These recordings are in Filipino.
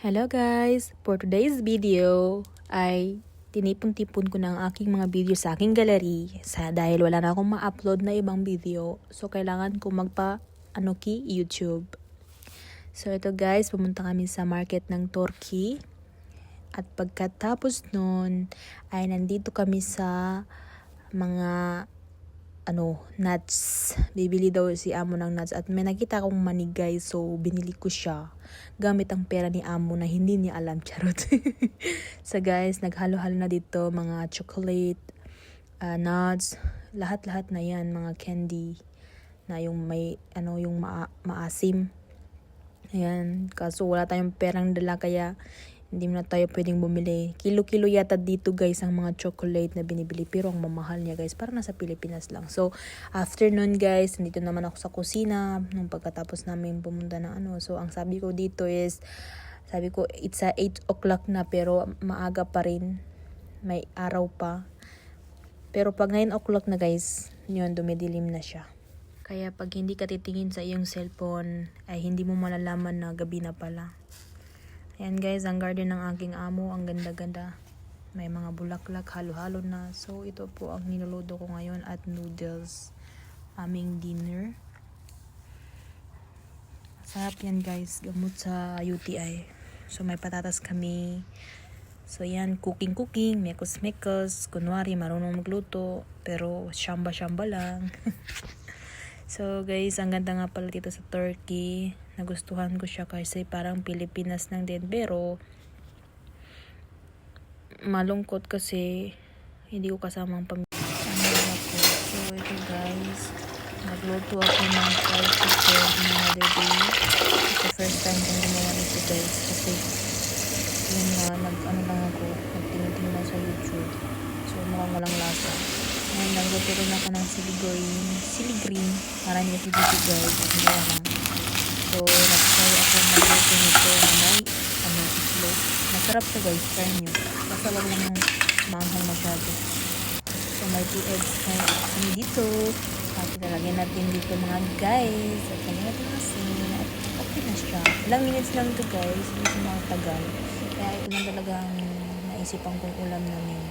Hello guys! For today's video ay tinipon-tipon ko ng aking mga video sa aking gallery dahil wala na akong ma-upload na ibang video. So kailangan ko YouTube. So ito guys, pumunta kami sa market ng Turkey. At pagkatapos nun ay nandito kami sa mga nuts. Bibili daw si amo ng nuts at may nakita akong money guys, so binili ko siya gamit ang pera ni amo na hindi niya alam, charot. So guys, naghalo-halo na dito mga chocolate, nuts, lahat-lahat na yan, mga candy na yung may yung maasim. Ayan, kaso wala tayong perang dala kaya hindi na tayo pwedeng bumili. Kilo-kilo yata dito guys ang mga chocolate na binibili. Pero ang mamahal niya guys, parang nasa Pilipinas lang. So, after nun guys, nandito naman ako sa kusina. Nung pagkatapos namin pumunta ng So, ang sabi ko dito is, it's 8 o'clock na pero maaga pa rin. May araw pa. Pero pag 9 o'clock na guys, yun, dumidilim na siya. Kaya pag hindi ka titingin sa iyong cellphone, ay hindi mo malalaman na gabi na pala. Ayan guys, ang garden ng aking amo, ang ganda-ganda. May mga bulaklak, halo-halo na. So, ito po ang niluluto ko ngayon at noodles. Aming dinner. Sarap yan guys, gamot sa UTI. So, may patatas kami. So, yan, cooking, mekos-mekos. Kunwari, marunong magluto. Pero, syamba-syamba lang. So, guys, ang ganda nga pala dito sa Turkey. Nagustuhan ko siya kasi parang Pilipinas lang din. Pero, malungkot kasi hindi ko kasama ang pamilya ko. So, ito guys, nagluto ako ng fried chicken another day. It's the first time kong gumawa nito guys. Kasi, yun nga, lang ako, nagtingin sa YouTube. So, mukhang walang lasa. Ngayon, nagluto rin ako ng sili green. Para niya si Gigi guys. Hindi lang. So, nag-try ako magluto nito na may itlog. Masarap siya guys, try nyo. Basta wag lang yung maanghang masyado. So, may 2 eggs kami dito. At ilalagyan natin dito mga guys. At kami natin asin. At okay na siya. Ilang minutes lang ito guys. Hindi siya mga tagal. Kaya ito lang talagang naisipan kong ulam namin.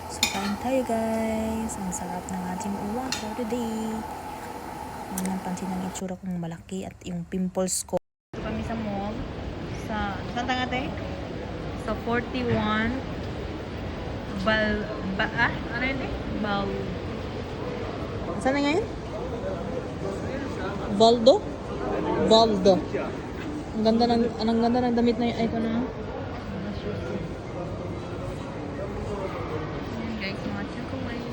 So, kain tayo guys. Ang sarap ng ating ulam for today. Hindi nang pansin ang itsura kong malaki at yung pimples ko. Kami sa mall. Saan tanga tayo? Sa 41. Ano yun eh? Saan na ngayon? Valdo. Ang ganda ng damit na yun. Ay ko na. Guys, mga chocolate.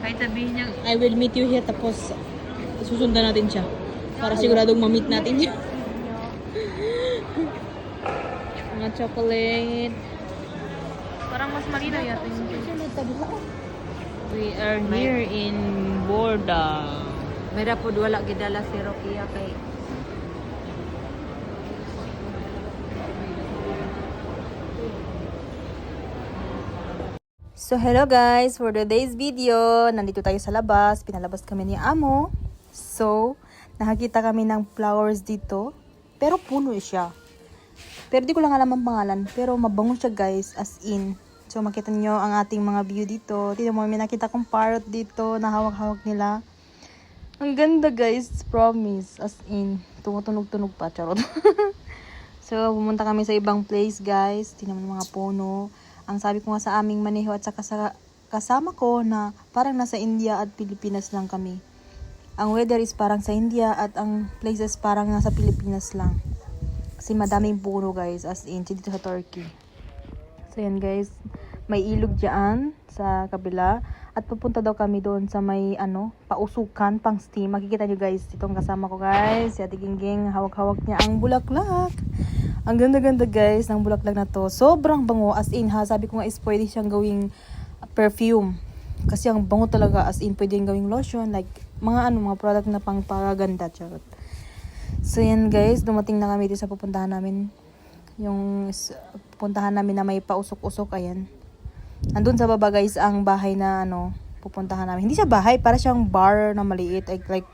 Kahit sabihin niya, I will meet you here, tapos susundan natin siya. Para siguradong ma-meet natin siya. Mga chocolate. Parang mas malinaw yata yung we are here in Borda. Mayra po wala gidala si Rokia kay So, hello guys! For today's video, nandito tayo sa labas. Pinalabas kami ni Amo. So, nakakita kami ng flowers dito. Pero puno siya. Pero di ko lang alam ang pangalan. Pero mabango siya guys, as in. So, makita nyo ang ating mga view dito. Tignan mo, may nakita kong parrot dito na hawak-hawak nila. Ang ganda guys, promise. As in, tumutunog-tunog pa, charot. So, pumunta kami sa ibang place guys. Tignan mo mga puno. Ang sabi ko nga sa aming maneho at saka sa kasama ko na parang nasa India at Pilipinas lang kami. Ang weather is parang sa India at ang places parang nasa Pilipinas lang. Kasi madaming puno guys, as in, dito sa Turkey. So yan guys, may ilog dyan sa kabila. At pupunta daw kami doon sa may pausukan, pang steam. Makikita nyo guys, itong kasama ko guys. Si Ate Gingging, hawak-hawak niya ang bulaklak. Ang ganda-ganda guys ng bulaklak na to. Sobrang bango, as in ha. Sabi ko nga is pwede siyang gawing perfume. Kasi ang bango talaga, as in pwede gawing lotion. Like mga product na pang pagaganda. Charot. So yan guys, dumating na kami dito sa pupuntahan namin. Yung pupuntahan namin na may pausok-usok, ayan. Andun sa baba guys ang bahay na pupuntahan namin. Hindi siya bahay, para siyang bar na maliit. Like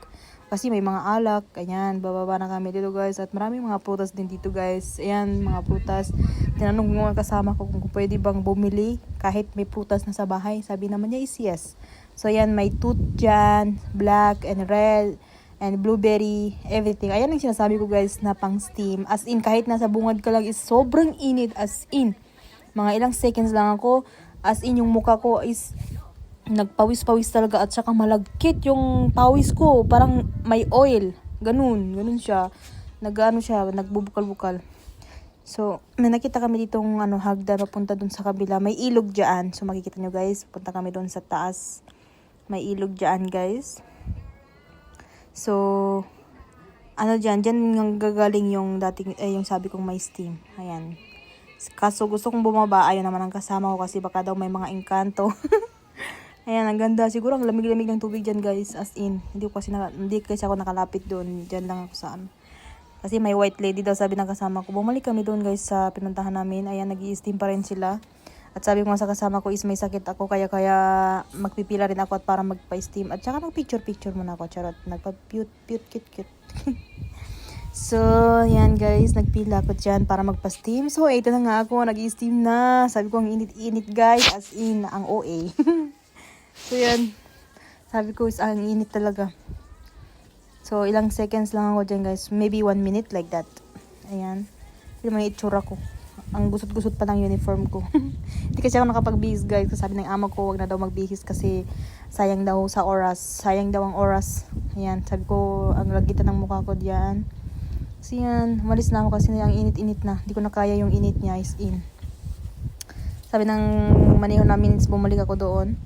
Kasi may mga alak. Ayan, bababa na kami dito guys. At maraming mga prutas din dito guys. Ayan, mga prutas. Tinanong ko nga kasama ko kung pwede bang bumili kahit may prutas na sa bahay. Sabi naman niya is yes. So ayan, may tooth dyan, black and red, and blueberry, everything. Ayan ang sinasabi ko guys na pang steam. As in, kahit nasa bungad ka lang is sobrang init. As in, mga ilang seconds lang ako. As in, yung mukha ko is nagpawis-pawis talaga at saka malagkit yung pawis ko. Parang may oil. Ganun siya. Nagbubukal-bukal. So, may nakita kami ditong hagdan papunta dun sa kabila. May ilog dyan. So, makikita nyo guys. Punta kami dun sa taas. May ilog dyan guys. So, dyan yung gagaling yung dating, yung sabi kong may steam. Ayan. Kaso gusto kong bumaba. Ayaw naman ang kasama ko kasi baka daw may mga engkanto. Ayan, ang ganda. Siguro ang lamig-lamig ng tubig dyan guys. As in, hindi kasi ako nakalapit doon. Dyan lang ako saan. Kasi may white lady daw sabi ng kasama ko. Bumalik kami doon guys sa pinuntahan namin. Ayan, nag-i-steam pa rin sila. At sabi ko sa kasama ko is may sakit ako. Kaya magpipila rin ako at para magpa-steam. At saka mag-picture muna ako. Charot. Nagpa-cute. So, yan guys. Nagpila ako dyan para magpa-steam. So, ito na nga ako. Nag-i-steam na. Sabi ko ang init-init guys. As in, ang OA. So, yan. Sabi ko is ang init talaga. So, ilang seconds lang ako dyan guys. Maybe 1 minute like that. Ayan. Hindi naman yung itsura ko. Ang gusot-gusot pa ng uniform ko. Hindi kasi ako nakapagbihis guys. Kasi sabi ng ama ko, wag na daw magbihis kasi sayang daw sa oras. Sayang daw ang oras. Ayan. Sabi ko, ang lagitan ng mukha ko diyan. So, yan. Umalis na ako kasi ang init-init na. Hindi ko na kaya yung init niya is in. Sabi ng maneho namin, bumalik ako doon.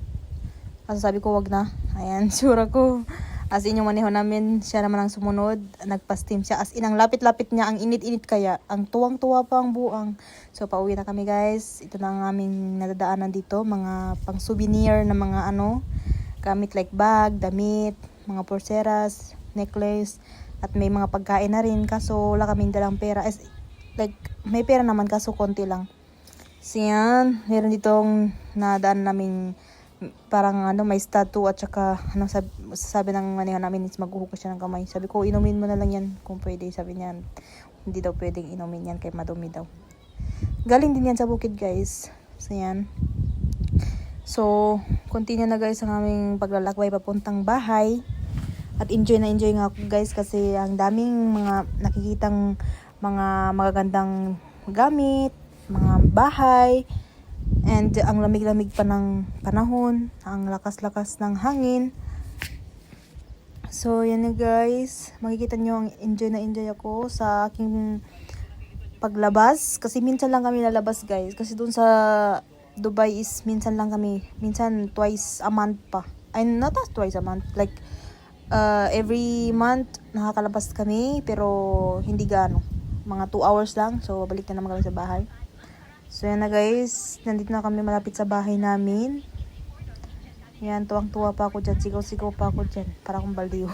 Kasi sabi ko, wag na. Ayan, sura ko. As in, yung maneho namin, siya naman ang sumunod. Nagpa-steam siya. As in, ang lapit-lapit niya. Ang init-init kaya. Ang tuwang-tuwa pa ang buang. So, pauwi na kami, guys. Ito na ang aming nadadaanan dito. Mga pang-souvenir na mga gamit like bag, damit, mga pulseras, necklace. At may mga pagkain na rin. Kaso, wala kaming dalang pera. Like, may pera naman, kaso konti lang. So, yan. Meron ditong nadaan namin parang may statue at saka sabi ng manihan namin is maghuhugas siya ng kamay. Sabi ko, inumin mo na lang yan kung pwede. Sabi niya, hindi daw pwedeng inumin yan kay madumi daw. Galing din yan sa bukid guys. So yan. So, continue na guys ang aming paglalakbay papuntang bahay. At enjoy nga ako guys kasi ang daming mga nakikitang mga magagandang gamit, mga bahay. And ang lamig-lamig pa ng panahon, ang lakas-lakas ng hangin. So, yan na guys. Makikita nyo ang enjoy ako sa aking paglabas. Kasi minsan lang kami lalabas guys. Kasi dun sa Dubai is minsan lang kami. Minsan twice a month pa. Ay, not twice a month. Like, every month nakakalabas kami. Pero hindi gaano. Mga 2 hours lang. So, balik na naman kami sa bahay. So, yan na guys. Nandito na kami malapit sa bahay namin. Yan, tuwang-tuwa pa ako dyan. Sigaw-sigaw pa ako dyan. Para akong baldiyo.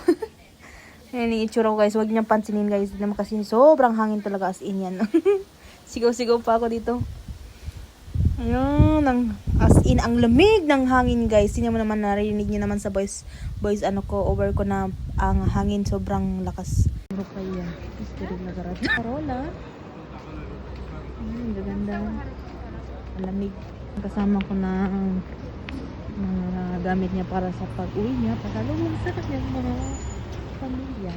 Yan yung itsura ko guys. Huwag niyang pansinin guys. Hindi naman kasi sobrang hangin talaga as in yan. Sigaw-sigaw pa ako dito. Ayun. As in, ang lamig ng hangin guys. Hindi naman narinig niyo naman sa voice over ko na ang hangin sobrang lakas. Ano kaya? Istirig na garat. Parola. Gaganda. Malamig. Kasama ko na mga gamit niya para sa pag-uwi niya. Pasalubong sa kanyang mga pamilya.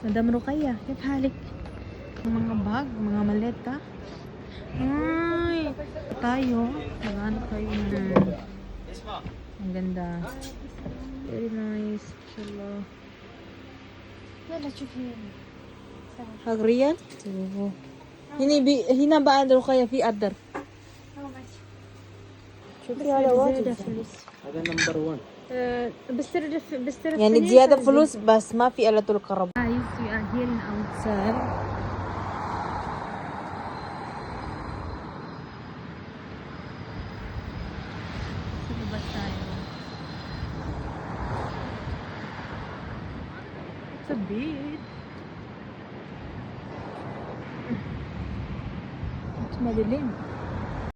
Madam Rukaya, halik. Mga bag, mga maleta. Ay, tayo. Nagano tayo na. Ang ganda. Very nice. Inshallah. يلا شوفي هاك ريال هنا بعد رقية في أدر شوفي هذا واجد هذا نمبر 1 بسترد يعني زيادة فلوس بس ما في إلا الكهرباء. Guys, we are here in outside. Sa labas tayo. It's a bit. It's madilim.